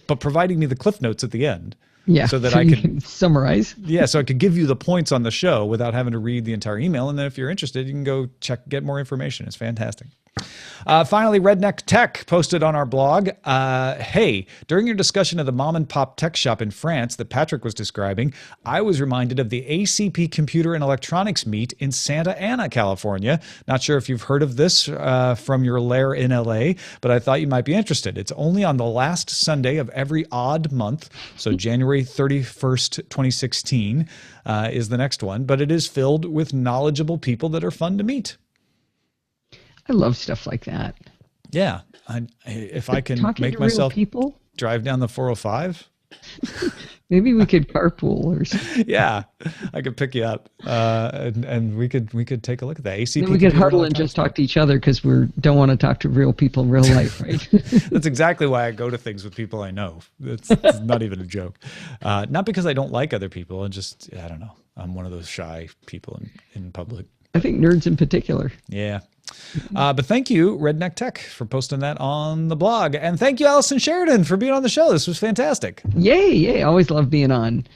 but providing me the cliff notes at the end. Yeah, so that I can summarize. Yeah, so I could give you the points on the show without having to read the entire email. And then if you're interested, you can go get more information. It's fantastic. Finally, Redneck Tech posted on our blog, hey, during your discussion of the mom and pop tech shop in France that Patrick was describing, I was reminded of the ACP Computer and Electronics Meet in Santa Ana, California. Not sure if you've heard of this from your lair in LA, but I thought you might be interested. It's only on the last Sunday of every odd month. So January 31st, 2016 is the next one, but it is filled with knowledgeable people that are fun to meet. I love stuff like that. Yeah. If I can make myself drive down the 405. Maybe we could carpool or something. Yeah, I could pick you up and we could take a look at that. ACP. Then we could huddle and just talk to each other because we don't want to talk to real people in real life, right? That's exactly why I go to things with people I know. It's not even a joke. Not because I don't like other people. I don't know. I'm one of those shy people in public. I think nerds in particular. Yeah. But thank you, Redneck Tech, for posting that on the blog. And thank you, Allison Sheridan, for being on the show. This was fantastic. Yay. Always love being on.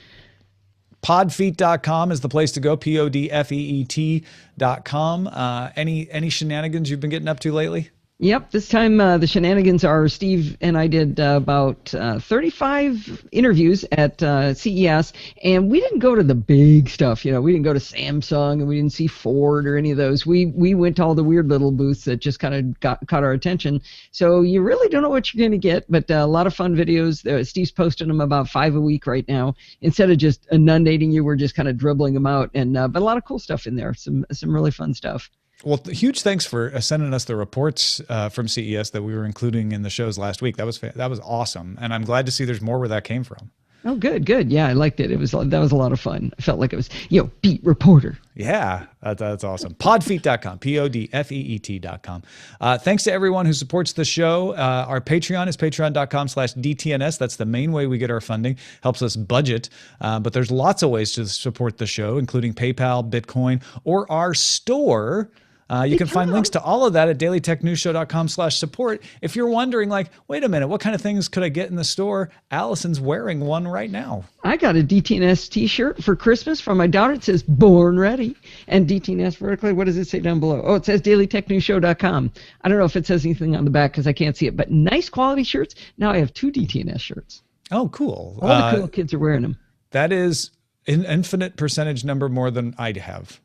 Podfeet.com is the place to go, PODFEET.com. Any shenanigans you've been getting up to lately? Yep, this time the shenanigans are Steve and I did about 35 interviews at CES, and we didn't go to the big stuff. We didn't go to Samsung, and we didn't see Ford or any of those. We went to all the weird little booths that just kind of caught our attention. So you really don't know what you're going to get, but a lot of fun videos. Steve's posting them about 5 a week right now. Instead of just inundating you, we're just kind of dribbling them out, and but a lot of cool stuff in there. Some really fun stuff. Well, huge thanks for sending us the reports from CES that we were including in the shows last week. That was awesome, and I'm glad to see there's more where that came from. Oh, good. Yeah, I liked it. That was a lot of fun. I felt like it was, beat reporter. Yeah, that's awesome. Podfeet.com, PODFEET.com. Thanks to everyone who supports the show. Our Patreon is patreon.com/DTNS. That's the main way we get our funding. Helps us budget. But there's lots of ways to support the show, including PayPal, Bitcoin, or our store. You can find links to all of that at dailytechnewsshow.com/support. If you're wondering, wait a minute, what kind of things could I get in the store? Allison's wearing one right now. I got a DTNS t-shirt for Christmas from my daughter. It says Born Ready. And DTNS vertically, what does it say down below? Oh, it says dailytechnewsshow.com. I don't know if it says anything on the back because I can't see it, but nice quality shirts. Now I have 2 DTNS shirts. Oh, cool. All the cool kids are wearing them. That is an infinite percentage number more than I'd have.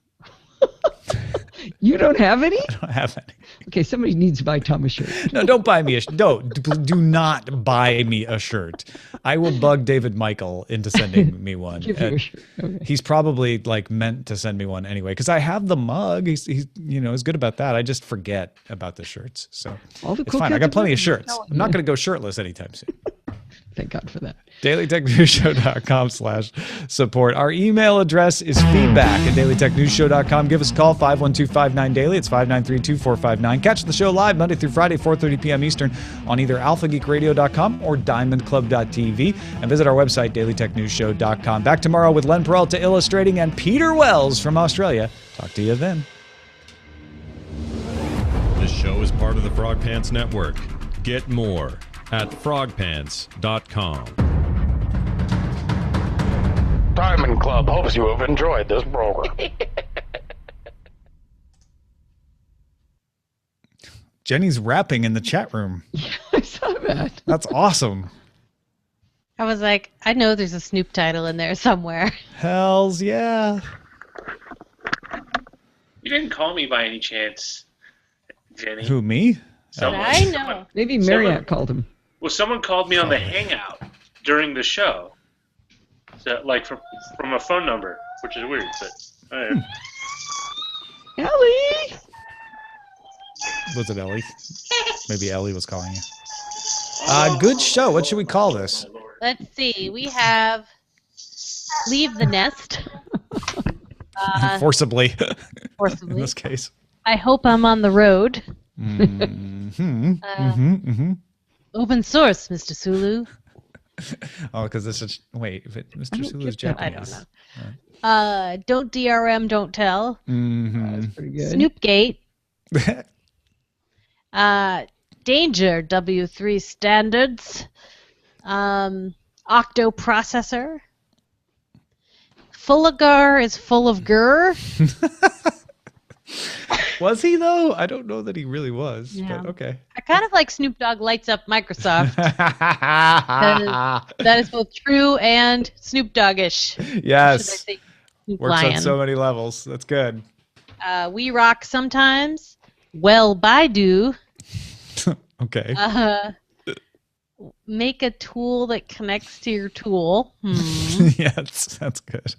You don't have any? I don't have any. Okay, somebody needs to buy Tom a shirt. No, don't buy me do not buy me a shirt. I will bug David Michael into sending me one. Give you a shirt. Okay. He's probably meant to send me one anyway because I have the mug. He's is good about that. I just forget about the shirts. So it's fine. I got plenty of shirts. I'm not going to go shirtless anytime soon. Thank God for that. dailytechnewsshow.com/support. Our email address is feedback@dailytechnewsshow.com. Give us a call, 512-59-DAILY. It's 593-2459. Catch the show live Monday through Friday, 4:30 p.m. Eastern on either alphageekradio.com or diamondclub.tv. And visit our website, dailytechnewsshow.com. Back tomorrow with Len Peralta illustrating and Peter Wells from Australia. Talk to you then. This show is part of the Frog Pants Network. Get more at frogpants.com. Diamond Club hopes you have enjoyed this program. Jenny's rapping in the chat room. Yeah, I saw that. That's awesome. I was like, I know there's a Snoop title in there somewhere. Hells yeah. You didn't call me by any chance, Jenny. Who, me? I know. Maybe Merritt called him. Well, someone called me on the Hangout during the show, so, from a phone number, which is weird. But Ellie! Was it Ellie? Maybe Ellie was calling you. Good show. What should we call this? Let's see. We have Leave the Nest. Forcibly. Forcibly. In this case. I Hope I'm on the Road. Open Source, Mr. Sulu. Oh, because this is... Wait, Mr. Sulu's Japanese. I don't know. Don't DRM, Don't Tell. That's pretty good. Snoopgate. Danger, W3 Standards. Octo Processor. Fullagar is full of gur. Was he, though? I don't know that he really was, Yeah. but okay. I kind of like Snoop Dogg lights up Microsoft. that is both true and Snoop Doggish. Yes. Snoop Works Lion. on so many levels. That's good. We Rock Sometimes. Well, Baidu. Okay. Make a tool that connects to your tool. Yes, that's good.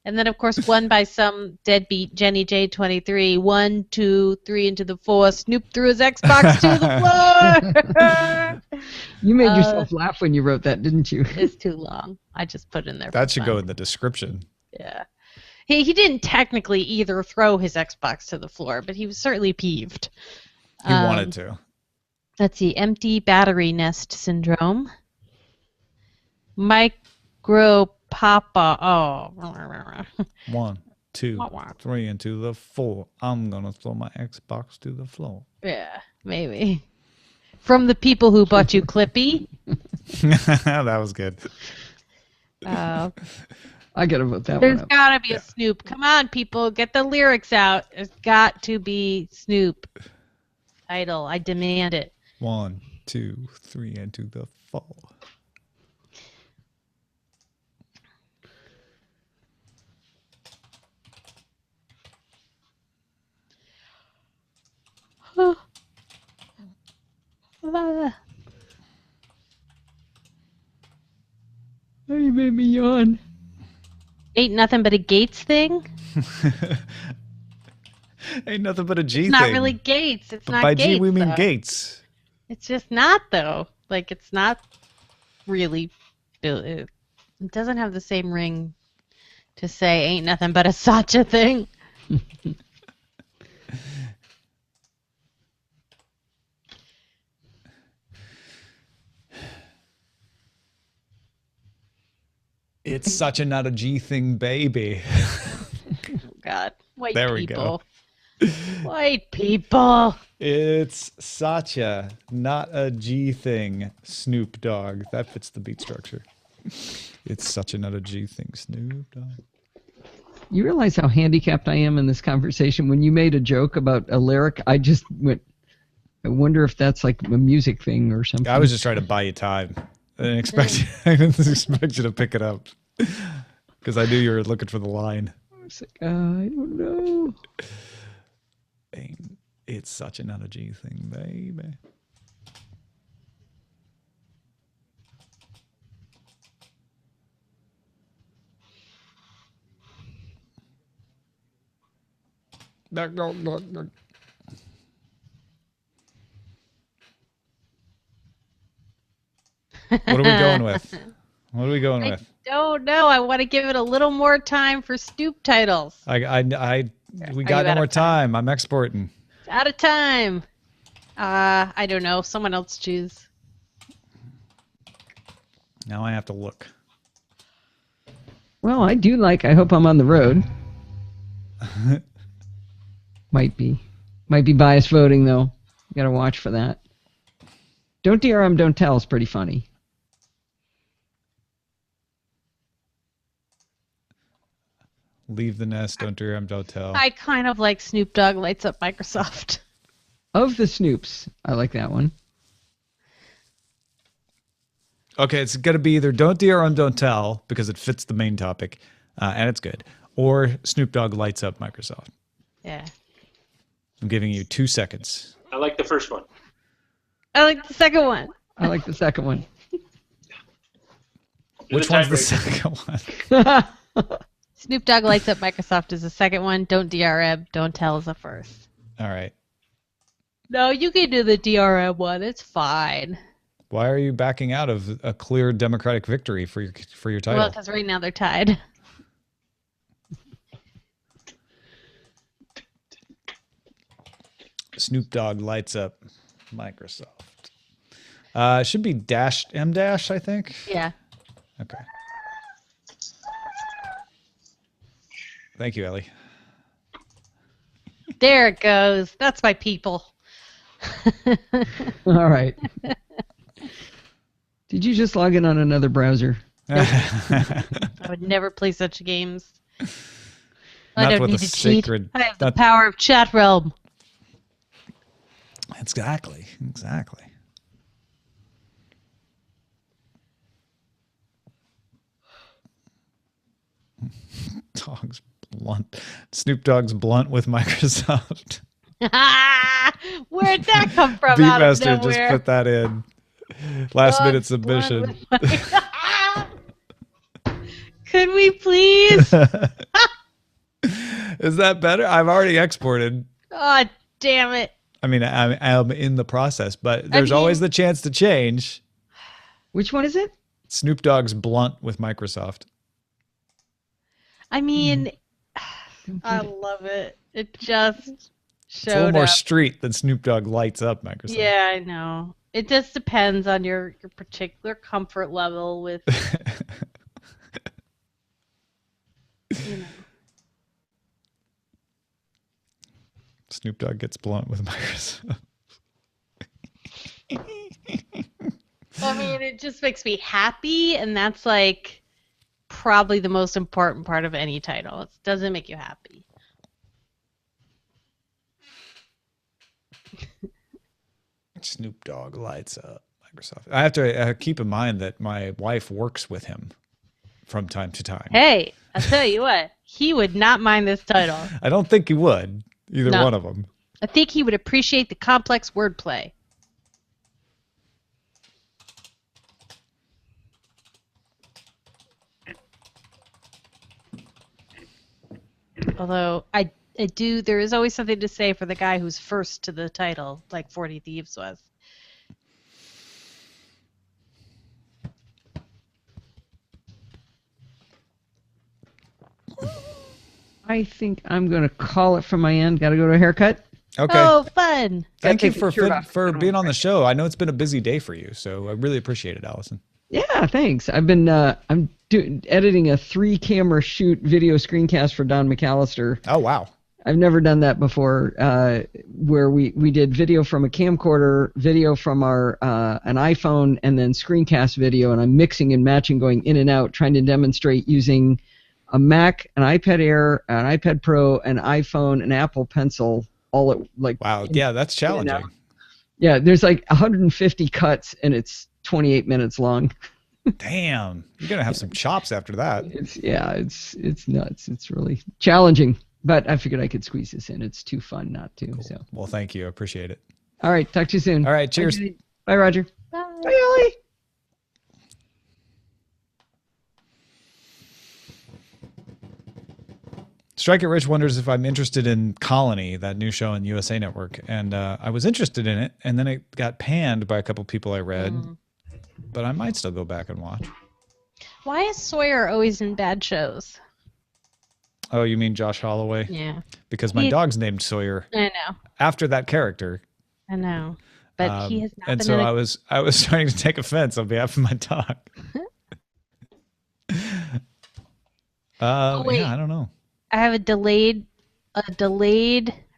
And then, of course, one by some deadbeat Jenny J23. 1, 2, 3 into the 4. Snoop threw his Xbox to the floor. You made yourself laugh when you wrote that, didn't you? It's too long. I just put it in there. That should go in the description. Yeah. He didn't technically either throw his Xbox to the floor, but he was certainly peeved. He wanted to. Let's see. Empty battery nest syndrome. Micro Papa. Oh. 1, 2, 3 into the 4. I'm gonna throw my Xbox to the floor. Yeah, maybe. From the people who bought you Clippy. That was good. I gotta vote that There's one up. gotta be a Snoop. Come on, people, get the lyrics out. There's got to be Snoop. Title. I demand it. 1, 2, 3, and to the fall. Oh, you made me yawn. Ain't nothing but a Gates thing. Ain't nothing but a G It's thing. not really Gates. It's But not by Gates. G we mean though. Gates. It's just not though. Like it's not really. It doesn't have the same ring to say ain't nothing but a Sacha thing. It's such a not a G thing, baby. Oh God, white There we people. go. White people. It's such a not a G thing, Snoop Dogg. That fits the beat structure. It's such a not a G thing, Snoop Dogg. You realize how handicapped I am in this conversation? When you made a joke about a lyric, I just went, I wonder if that's like a music thing or something. I was just trying to buy you time. I didn't expect you to pick it up. Because I knew you were looking for the line. I was like, I don't know. It's such a not a G thing, baby. What are we going with? What are we going with? Don't know. I want to give it a little more time for Snoop titles. We got no out more of time? time. I'm exporting. It's out of time. I don't know. Someone else choose. Now I have to look. Well, I do like I Hope I'm on the Road. Might be biased voting, though. You got to watch for that. Don't DRM, Don't Tell is pretty funny. Leave the nest, don't DRM, don't tell. I kind of like Snoop Dogg Lights Up Microsoft. Of the Snoops, I like that one. Okay, it's going to be either don't DRM, don't tell, because it fits the main topic, and it's good, or Snoop Dogg Lights Up Microsoft. Yeah. I'm giving you 2 seconds. I like the first one. I like the second one. I like the second one. Which one's the second one? Snoop Dogg Lights Up Microsoft is the second one. Don't DRM, Don't Tell is the first. All right. No, you can do the DRM one. It's fine. Why are you backing out of a clear Democratic victory for your title? Well, because right now they're tied. Snoop Dogg Lights Up Microsoft. Should be -M-, I think. Yeah. Okay. Thank you, Ellie. There it goes. That's my people. All right. Did you just log in on another browser? I would never play such games. I Not don't with need a to cheat. sacred- I have the not- power of chat realm. Exactly. Dogg's blunt. Snoop Dogg's blunt with Microsoft. Where'd that come from? Out of Beatmaster nowhere? just put that in. Last minute Dogg's blunt submission. with Could we please? Is that better? I've already exported. Oh, damn it. I mean, I'm in the process, but there's always the chance to change. Which one is it? Snoop Dogg's blunt with Microsoft. I mean, I love it. It just It's a little showed more up. street than Snoop Dogg Lights Up Microsoft. Yeah, I know. It just depends on your particular comfort level with, you know. Snoop Dogg gets blunt with Microsoft. I mean, it just makes me happy, and that's like probably the most important part of any title. It doesn't make you happy. Snoop Dogg lights up Microsoft. I have to keep in mind that my wife works with him from time to time. Hey, I'll tell you what. He would not mind this title. I don't think he would. Either No. one of them. I think he would appreciate the complex wordplay. Although I do, there is always something to say for the guy who's first to the title, like 40 Thieves was. I think I'm going to call it from my end. Got to go to a haircut. Okay. Oh, fun! Thank you take the shirt off. for being on the show. I know it's been a busy day for you, so I really appreciate it, Allison. Yeah, thanks. I've been editing a 3-camera shoot video screencast for Don McAllister. Oh, wow. I've never done that before, where we did video from a camcorder, video from our an iPhone, and then screencast video, and I'm mixing and matching, going in and out, trying to demonstrate using a Mac, an iPad Air, an iPad Pro, an iPhone, an Apple Pencil, all at like. Wow. Yeah, that's challenging. Yeah, there's like 150 cuts, and it's 28 minutes long. Damn. You're going to have some chops after that. It's nuts. It's really challenging, but I figured I could squeeze this in. It's too fun not to. Cool. So. Well, thank you. I appreciate it. All right. Talk to you soon. All right. Cheers. Bye, Roger. Bye. Bye, Ellie. Strike It Rich wonders if I'm interested in Colony, that new show on USA Network. And I was interested in it, and then it got panned by a couple people I read. But I might still go back and watch. Why is Sawyer always in bad shows? Oh, you mean Josh Holloway? Yeah. Because my dog's named Sawyer. I know. After that character. I know. But he has not and been so in I was trying to take offense on behalf of my dog. wait. Yeah, I don't know. I have a delayed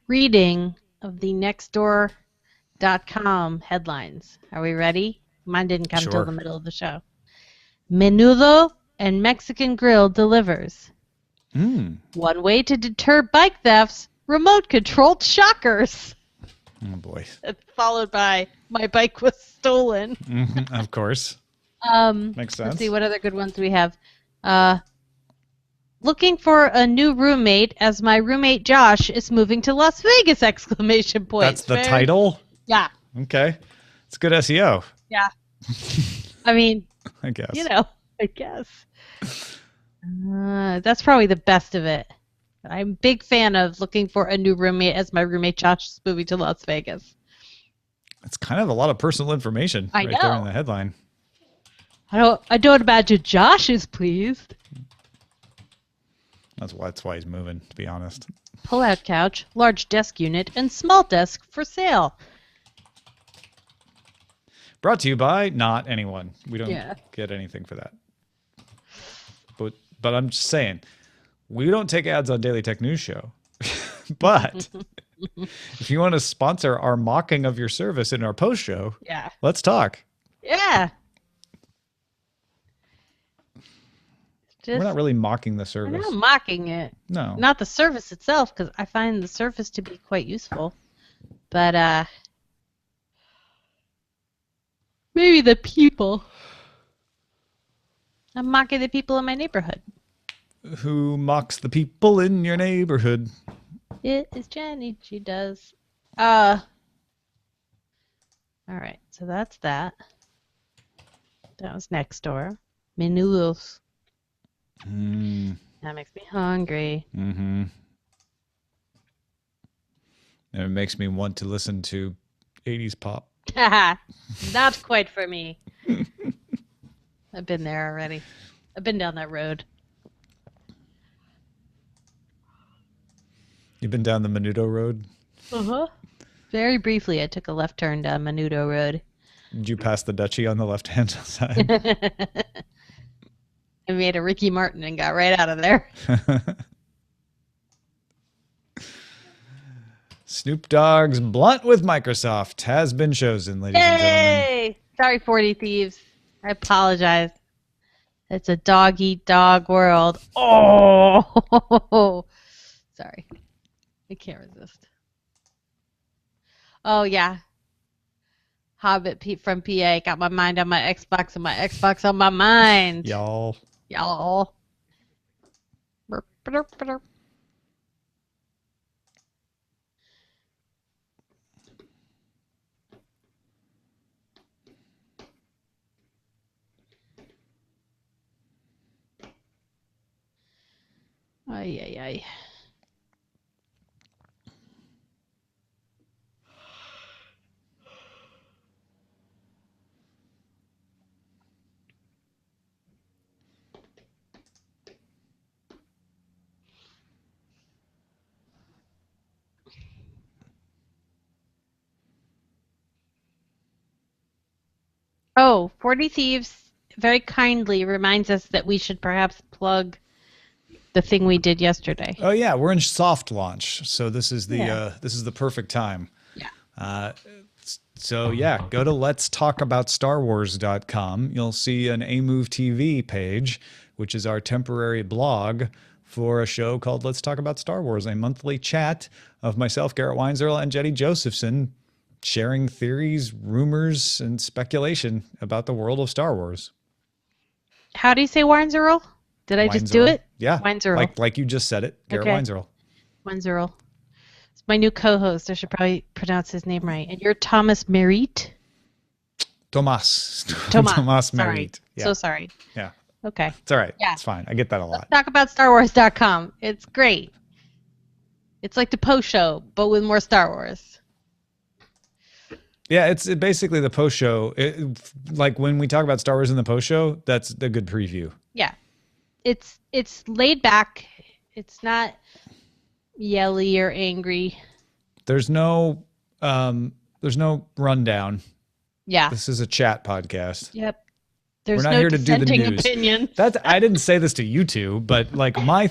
reading of the nextdoor.com headlines. Are we ready? Mine didn't come till the middle of the show. Menudo and Mexican Grill delivers. One way to deter bike thefts, remote-controlled shockers. Oh, boy. Followed by my bike was stolen. Of course. Makes sense. Let's see what other good ones we have. Looking for a new roommate as my roommate Josh is moving to Las Vegas! Exclamation point. That's the title? Yeah. Okay. It's good SEO. Yeah. I mean, I guess. I guess. That's probably the best of it. I'm a big fan of looking for a new roommate as my roommate Josh is moving to Las Vegas. It's kind of a lot of personal information I right know. there in the headline. I don't imagine Josh is pleased. That's why he's moving, to be honest. Pull-out couch, large desk unit, and small desk for sale. Brought to you by not anyone. We don't get anything for that. But I'm just saying, we don't take ads on Daily Tech News Show. But if you want to sponsor our mocking of your service in our post show, let's talk. Yeah. We're not really mocking the service. I'm not mocking it. No. Not the service itself, because I find the service to be quite useful. But maybe the people. I'm mocking the people in my neighborhood. Who mocks the people in your neighborhood? It is Jenny. She does. All right. So that's that. That was next door. Menudos. That makes me hungry. And it makes me want to listen to 80s pop. Not quite for me. I've been there already. I've been down that road. You've been down the Menudo Road? Uh-huh. Very briefly, I took a left turn down Menudo Road. Did you pass the Dutchie on the left-hand side? I made a Ricky Martin and got right out of there. Snoop Dogg's Blunt with Microsoft has been chosen, ladies and gentlemen. Sorry, 40 Thieves. I apologize. It's a dog-eat-dog world. Oh! Sorry. I can't resist. Oh, yeah. Hobbit Pete from PA. Got my mind on my Xbox and my Xbox on my mind. Y'all. Burp, burp, burp. Ay, ay, ay. Oh, 40 Thieves very kindly reminds us that we should perhaps plug the thing we did yesterday. Oh yeah, we're in soft launch, so this is the perfect time. Yeah. So yeah, go to letstalkaboutstarwars.com. You'll see an A-Move TV page, which is our temporary blog for a show called Let's Talk About Star Wars, a monthly chat of myself, Garrett Weinzierl, and Jenny Josephson, sharing theories, rumors, and speculation about the world of Star Wars. How do you say Weinzierl? Did I just do it? Yeah. Weinzierl. Like you just said it. Garrett Weinzierl. Weinzierl. It's my new co-host. I should probably pronounce his name right. And you're Thomas Merritt? Thomas Thomas. Merritt. Yeah. So sorry. Yeah. Okay. It's all right. Yeah. It's fine. I get that a lot. Let's talk about StarWars.com. It's great. It's like the post show, but with more Star Wars. Yeah, it's basically the post show. Like when we talk about Star Wars in the post show, that's a good preview. Yeah. It's laid back. It's not yelly or angry. There's no rundown. Yeah. This is a chat podcast. Yep. There's We're not no here to do the dissenting news. opinions. I didn't say this to you two, but like my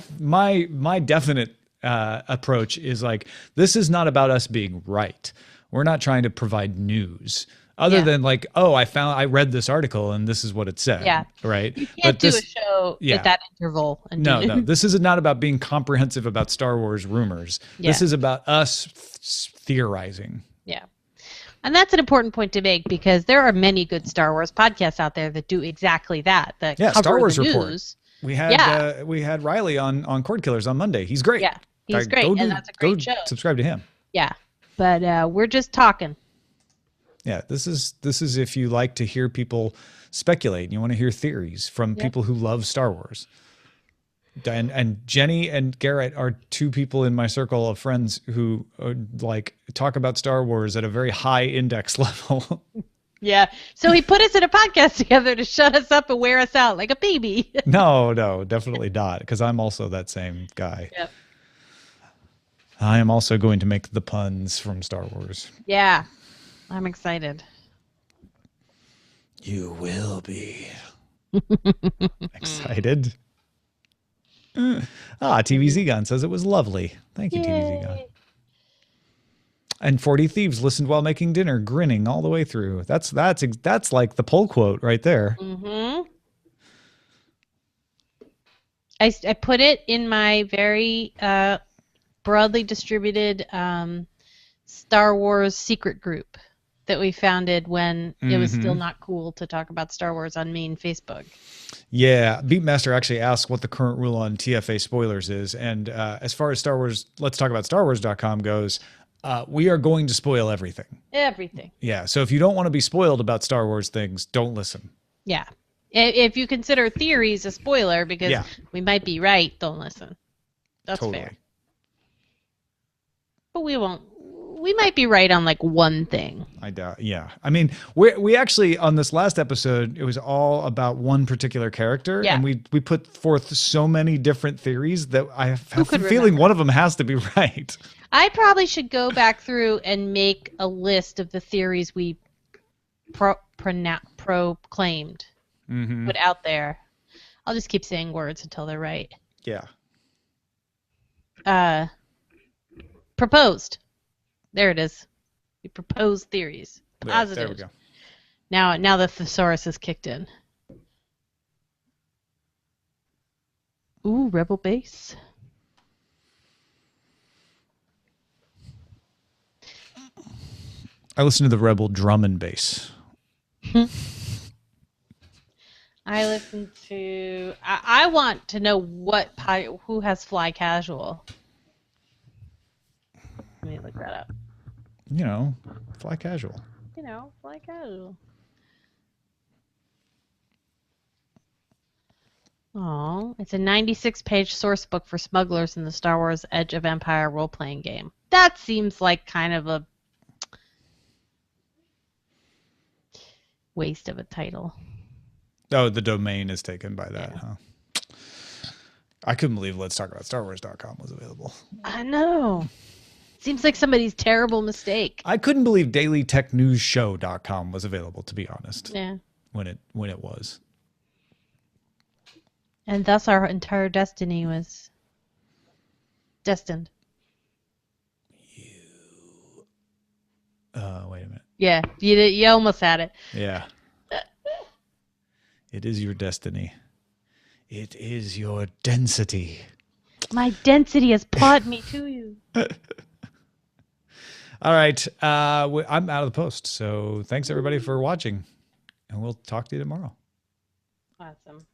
definite approach is like, this is not about us being right. We're not trying to provide news other than like, oh, I read this article and this is what it said. Yeah. Right. You can't do a show at that interval. And No. This is not about being comprehensive about Star Wars rumors. Yeah. This is about us theorizing. Yeah. And that's an important point to make because there are many good Star Wars podcasts out there that do exactly that. That cover Star Wars the Report. News. We had Riley on Cord Killers on Monday. He's great. Yeah, he's great, and that's a great show. Subscribe to him. Yeah, but we're just talking. Yeah, this is if you like to hear people speculate and you want to hear theories from people who love Star Wars. And Jenny and Garrett are two people in my circle of friends who like talk about Star Wars at a very high index level. Yeah. So he put us in a podcast together to shut us up and wear us out like a baby. No, definitely not, because I'm also that same guy. Yep. I am also going to make the puns from Star Wars. Yeah. I'm excited. You will be. Excited. TVZ Gun says it was lovely. Thank you, TVZ Gun. And 40 Thieves listened while making dinner, grinning all the way through. That's like the poll quote right there. Mm-hmm. I put it in my very broadly distributed Star Wars secret group that we founded when it was still not cool to talk about Star Wars on main Facebook. Yeah, Beatmaster actually asked what the current rule on TFA spoilers is. And as far as Star Wars, let's talk about StarWars.com goes, we are going to spoil everything. Everything. Yeah, so if you don't want to be spoiled about Star Wars things, don't listen. Yeah. If you consider theories a spoiler because we might be right, don't listen. That's fair. But we won't. We might be right on like one thing. I doubt. Yeah. I mean, we actually on this last episode, it was all about one particular character, and we put forth so many different theories that I have a feeling one of them has to be right. I probably should go back through and make a list of the theories we proclaimed, put out there. I'll just keep saying words until they're right. Yeah. Proposed. There it is. We proposed theories. Positive. There we go. Now the thesaurus is kicked in. Ooh, Rebel Base. I listen to the Rebel drum and bass. I listen to. I want to know who has Fly Casual. Let me look that up. Fly Casual. Fly Casual. Oh, it's a 96-page source book for smugglers in the Star Wars Edge of Empire role-playing game. That seems like kind of a waste of a title. Oh, the domain is taken by that, huh? I couldn't believe Let's Talk About Star Wars.com was available. I know. Seems like somebody's terrible mistake. I couldn't believe DailyTechNewsShow.com was available, to be honest. Yeah. When it was. And thus our entire destiny was destined. Wait a minute. Yeah, you almost had it. Yeah. It is your destiny. It is your density. My density has brought me to you. All right. I'm out of the post. So thanks, everybody, for watching. And we'll talk to you tomorrow. Awesome.